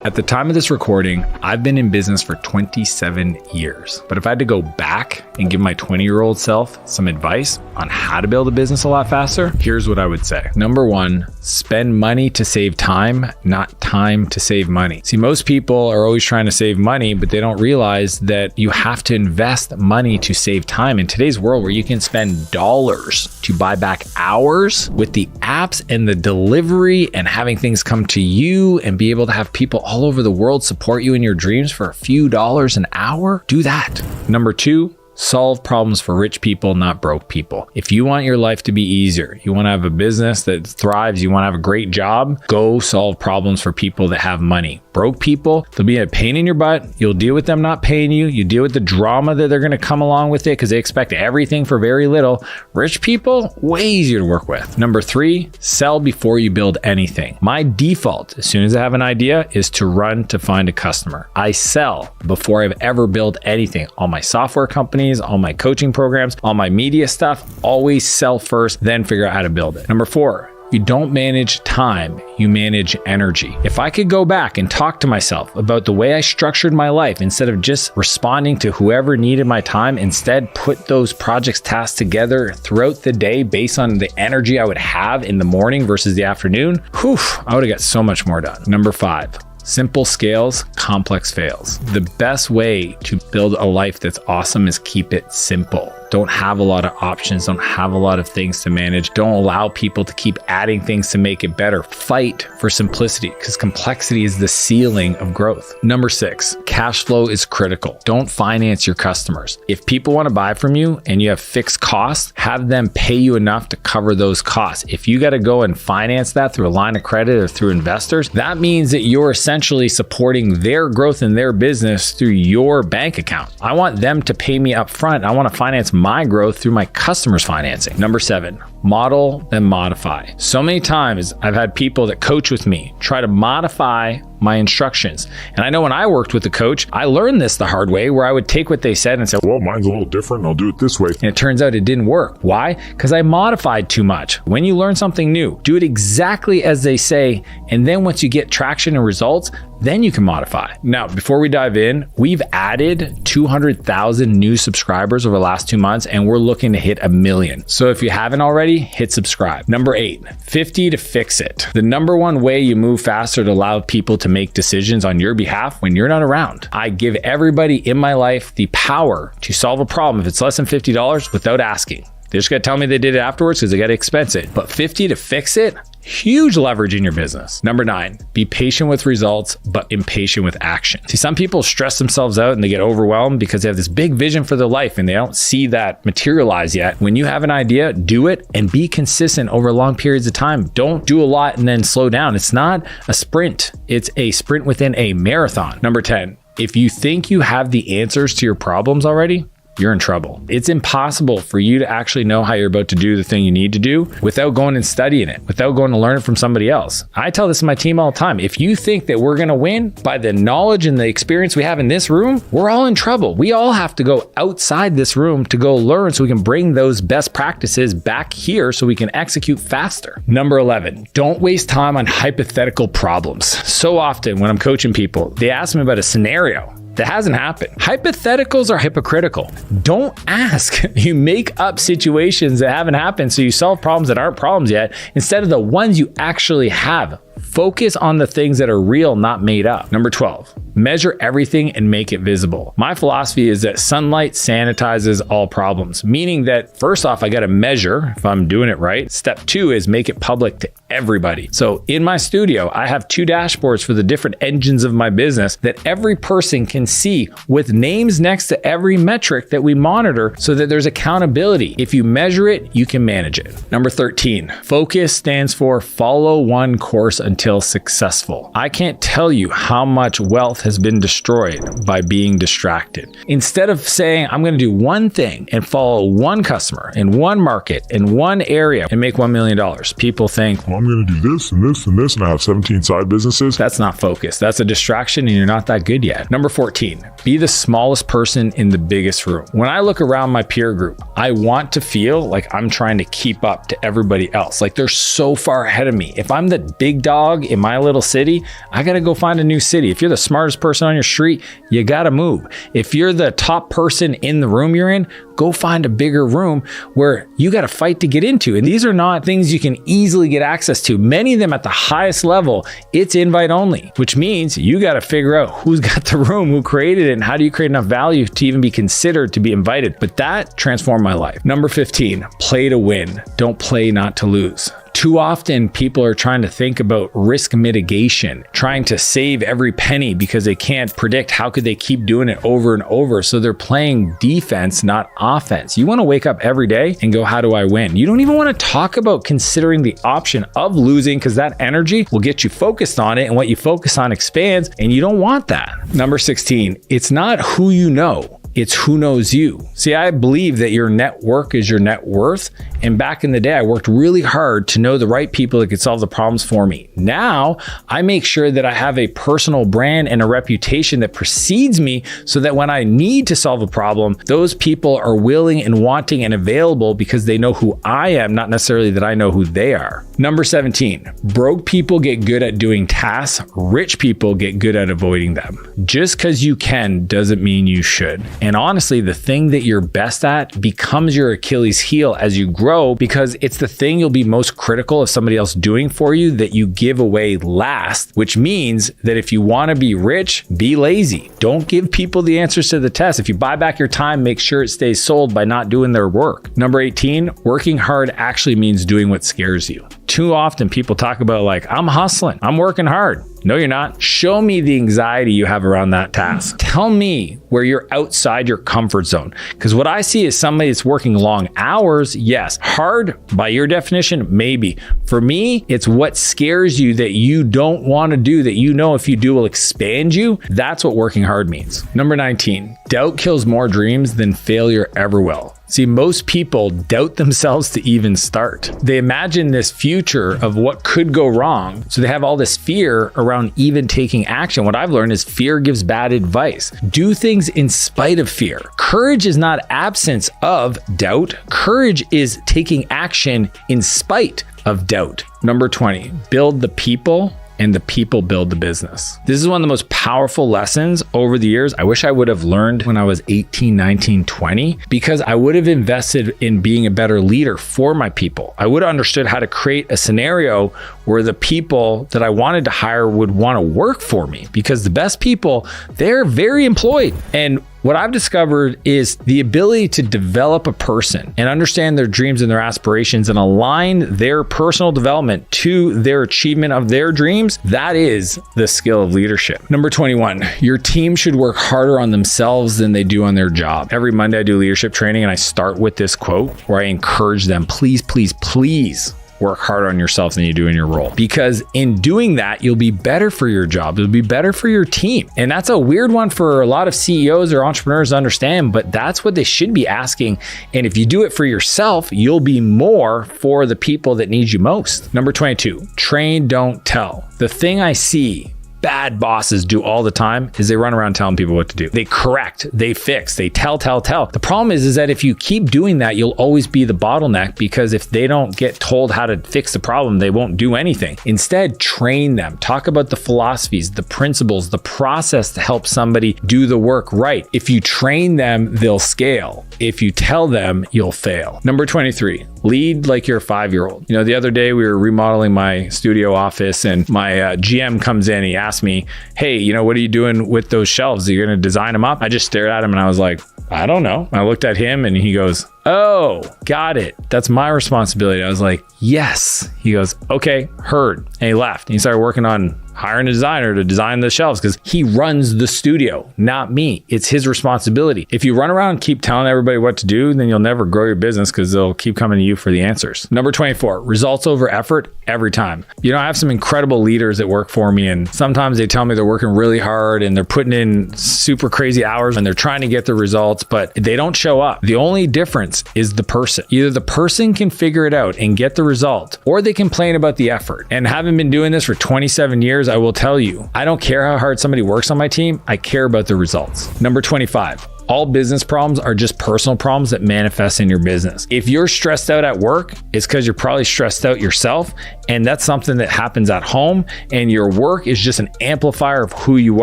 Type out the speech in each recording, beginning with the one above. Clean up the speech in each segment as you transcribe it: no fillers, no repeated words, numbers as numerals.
At the time of this recording, I've been in business for 27 years. But if I had to go back and give my 20-year-old self some advice on how to build a business a lot faster, here's what I would say. Number one, spend money to save time, not time to save money. See, most people are always trying to save money, but they don't realize that you have to invest money to save time. In today's world where you can spend dollars to buy back hours with the apps and the delivery and having things come to you and be able to have people all over the world support you in your dreams for a few dollars an hour, do that. Number two, solve problems for rich people, not broke people. If you want your life to be easier, you want to have a business that thrives, you want to have a great job, go solve problems for people that have money. Broke people, they'll be a pain in your butt. You'll deal with them not paying you. You deal with the drama that they're going to come along with it because they expect everything for very little. Rich people, way easier to work with. Number three, sell before you build anything. My default, as soon as I have an idea, is to run to find a customer. I sell before I've ever built anything. All my software companies, all my coaching programs, all my media stuff, always sell first, then figure out how to build it. Number four, you don't manage time, you manage energy. If I could go back and talk to myself about the way I structured my life, instead of just responding to whoever needed my time, instead put those projects, tasks together throughout the day based on the energy I would have in the morning versus the afternoon, I would have got so much more done. Number five, simple scales, complex fails. The best way to build a life that's awesome is keep it simple. Don't have a lot of options. Don't have a lot of things to manage. Don't allow people to keep adding things to make it better. Fight for simplicity because complexity is the ceiling of growth. Number six, cash flow is critical. Don't finance your customers. If people want to buy from you and you have fixed costs, have them pay you enough to cover those costs. If you got to go and finance that through a line of credit or through investors, that means that you're essentially supporting their growth in their business through your bank account. I want them to pay me up front. I want to finance my growth through my customers' financing. Number seven, model then modify. So many times I've had people that coach with me try to modify my instructions. And I know when I worked with a coach, I learned this the hard way where I would take what they said and say, well, mine's a little different. I'll do it this way. And it turns out it didn't work. Why? Because I modified too much. When you learn something new, do it exactly as they say. And then once you get traction and results, then you can modify. Now, before we dive in, we've added 200,000 new subscribers over the last 2 months, and we're looking to hit 1 million. So if you haven't already, hit subscribe. Number 8, 50 to fix it. The number one way you move faster to allow people to make decisions on your behalf when you're not around. I give everybody in my life the power to solve a problem if it's less than $50 without asking. They just got to tell me they did it afterwards because they got to expense it. But 50 to fix it, huge leverage in your business. Number 9, be patient with results, but impatient with action. See, some people stress themselves out and they get overwhelmed because they have this big vision for their life and they don't see that materialize yet. When you have an idea, do it and be consistent over long periods of time. Don't do a lot and then slow down. It's not a sprint. It's a sprint within a marathon. Number 10, if you think you have the answers to your problems already, you're in trouble. It's impossible for you to actually know how you're about to do the thing you need to do without going and studying it, without going to learn it from somebody else. I tell this to my team all the time. If you think that we're going to win by the knowledge and the experience we have in this room, we're all in trouble. We all have to go outside this room to go learn so we can bring those best practices back here so we can execute faster. Number 11, don't waste time on hypothetical problems. So often when I'm coaching people, they ask me about a scenario that hasn't happened. Hypotheticals are hypocritical. Don't ask. You make up situations that haven't happened so you solve problems that aren't problems yet instead of the ones you actually have. Focus on the things that are real, not made up. Number 12, measure everything and make it visible. My philosophy is that sunlight sanitizes all problems, meaning that first off, I got to measure if I'm doing it right. Step 2 is make it public to everybody. So in my studio, I have 2 dashboards for the different engines of my business that every person can see with names next to every metric that we monitor so that there's accountability. If you measure it, you can manage it. Number 13, focus stands for follow one course until successful. I can't tell you how much wealth has been destroyed by being distracted. Instead of saying, I'm going to do one thing and follow one customer in one market, in one area and make $1 million, people think, well, I'm going to do this and this and this, and I have 17 side businesses. That's not focus. That's a distraction and you're not that good yet. Number 14, be the smallest person in the biggest room. When I look around my peer group, I want to feel like I'm trying to keep up to everybody else. Like they're so far ahead of me. If I'm the big dog in my little city, I got to go find a new city. If you're the smartest person on your street, you got to move. If you're the top person in the room you're in, go find a bigger room where you got to fight to get into. And these are not things you can easily get access to. Many of them at the highest level, it's invite only, which means you got to figure out who's got the room, who created it, and how do you create enough value to even be considered to be invited. But that transformed my life. Number 15, play to win. Don't play not to lose. Too often people are trying to think about risk mitigation, trying to save every penny because they can't predict how could they keep doing it over and over. So they're playing defense, not offense. You want to wake up every day and go, how do I win? You don't even want to talk about considering the option of losing because that energy will get you focused on it, and what you focus on expands, and you don't want that. Number 16, it's not who you know. It's who knows you. See, I believe that your network is your net worth. And back in the day, I worked really hard to know the right people that could solve the problems for me. Now, I make sure that I have a personal brand and a reputation that precedes me so that when I need to solve a problem, those people are willing and wanting and available because they know who I am, not necessarily that I know who they are. Number 17, broke people get good at doing tasks. Rich people get good at avoiding them. Just because you can doesn't mean you should. And honestly, the thing that you're best at becomes your Achilles heel as you grow, because it's the thing you'll be most critical of somebody else doing for you that you give away last, which means that if you want to be rich, be lazy. Don't give people the answers to the test. If you buy back your time, make sure it stays sold by not doing their work. Number 18, working hard actually means doing what scares you. Too often people talk about like, I'm hustling, I'm working hard. No, you're not. Show me the anxiety you have around that task. Tell me where you're outside your comfort zone. Because what I see is somebody that's working long hours, yes. Hard, by your definition, maybe. For me, it's what scares you that you don't want to do, that you know if you do will expand you. That's what working hard means. Number 19, doubt kills more dreams than failure ever will. See, most people doubt themselves to even start. They imagine this future of what could go wrong, so they have all this fear around even taking action. What I've learned is fear gives bad advice. Do things in spite of fear. Courage is not absence of doubt. Courage is taking action in spite of doubt. Number 20, build the people and the people build the business. This is one of the most powerful lessons over the years. I wish I would have learned when I was 18, 19, 20, because I would have invested in being a better leader for my people. I would have understood how to create a scenario where the people that I wanted to hire would want to work for me, because the best people, they're very employed. And what I've discovered is the ability to develop a person and understand their dreams and their aspirations and align their personal development to their achievement of their dreams. That is the skill of leadership. Number 21, your team should work harder on themselves than they do on their job. Every Monday I do leadership training and I start with this quote where I encourage them, please, please, please work harder on yourself than you do in your role. Because in doing that, you'll be better for your job. You'll be better for your team. And that's a weird one for a lot of CEOs or entrepreneurs to understand, but that's what they should be asking. And if you do it for yourself, you'll be more for the people that need you most. Number 22, train, don't tell. The thing I see bad bosses do all the time is they run around telling people what to do. They correct, they fix, they tell. The problem is that if you keep doing that, you'll always be the bottleneck, because if they don't get told how to fix the problem, they won't do anything. Instead, train them. Talk about the philosophies, the principles, the process to help somebody do the work right. If you train them, they'll scale. If you tell them, you'll fail. Number 23, lead like you're a 5-year-old. You know, the other day we were remodeling my studio office and my GM comes in, he asked me, hey, you know, what are you doing with those shelves? Are you going to design them up? I just stared at him and I was like, I don't know. I looked at him and he goes, oh, got it. That's my responsibility. I was like, yes. He goes, okay, heard. And he left. And he started working on hiring a designer to design the shelves because he runs the studio, not me. It's his responsibility. If you run around and keep telling everybody what to do, then you'll never grow your business because they'll keep coming to you for the answers. Number 24, results over effort every time. You know, I have some incredible leaders that work for me, and sometimes they tell me they're working really hard and they're putting in super crazy hours and they're trying to get the results, but they don't show up. The only difference is the person. Either the person can figure it out and get the result, or they complain about the effort. And having been doing this for 27 years, I will tell you, I don't care how hard somebody works on my team. I care about the results. Number 25. All business problems are just personal problems that manifest in your business. If you're stressed out at work, it's because you're probably stressed out yourself. And that's something that happens at home. And your work is just an amplifier of who you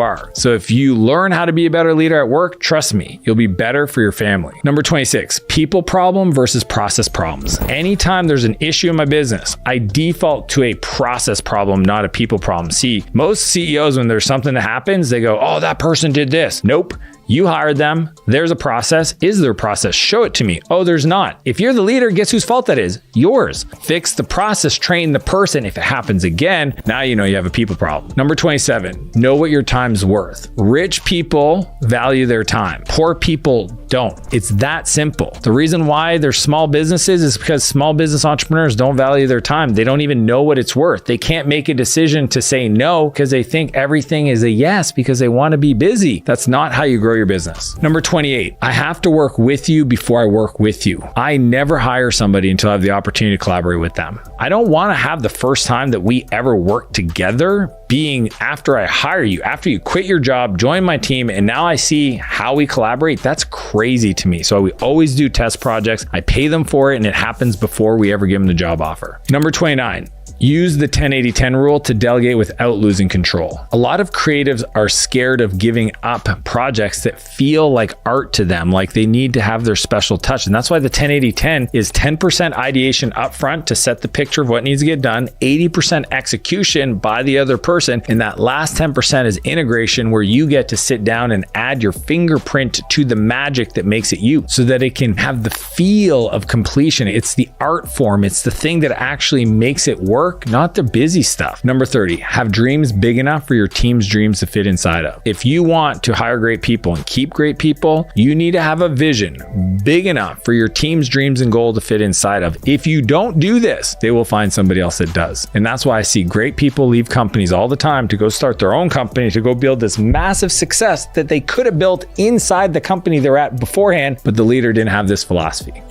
are. So if you learn how to be a better leader at work, trust me, you'll be better for your family. Number 26, people problem versus process problems. Anytime there's an issue in my business, I default to a process problem, not a people problem. See, most CEOs, when there's something that happens, they go, oh, that person did this. Nope. You hired them. There's a process. Is there a process? Show it to me. Oh, there's not. If you're the leader, guess whose fault that is? Yours. Fix the process, train the person. If it happens again, now you know you have a people problem. Number 27, know what your time's worth. Rich people value their time. Poor people don't. It's that simple. The reason why there's small businesses is because small business entrepreneurs don't value their time. They don't even know what it's worth. They can't make a decision to say no because they think everything is a yes because they want to be busy. That's not how you grow your business. Number 28, I have to work with you before I work with you. I never hire somebody until I have the opportunity to collaborate with them. I don't want to have the first time that we ever work together being after I hire you, after you quit your job, join my team, and now I see how we collaborate. That's crazy to me. So we always do test projects. I pay them for it, and it happens before we ever give them the job offer. Number 29, use the 10-80-10 rule to delegate without losing control. A lot of creatives are scared of giving up projects that feel like art to them, like they need to have their special touch. And that's why the 10-80-10 is 10% ideation upfront to set the picture of what needs to get done, 80% execution by the other person, and that last 10% is integration, where you get to sit down and add your fingerprint to the magic that makes it you, so that it can have the feel of completion. It's the art form. It's the thing that actually makes it work, not the busy stuff. Number 30, have dreams big enough for your team's dreams to fit inside of. If you want to hire great people and keep great people, you need to have a vision big enough for your team's dreams and goal to fit inside of. If you don't do this, they will find somebody else that does. And that's why I see great people leave companies all the time to go start their own company, to go build this massive success that they could have built inside the company they're at beforehand, but the leader didn't have this philosophy.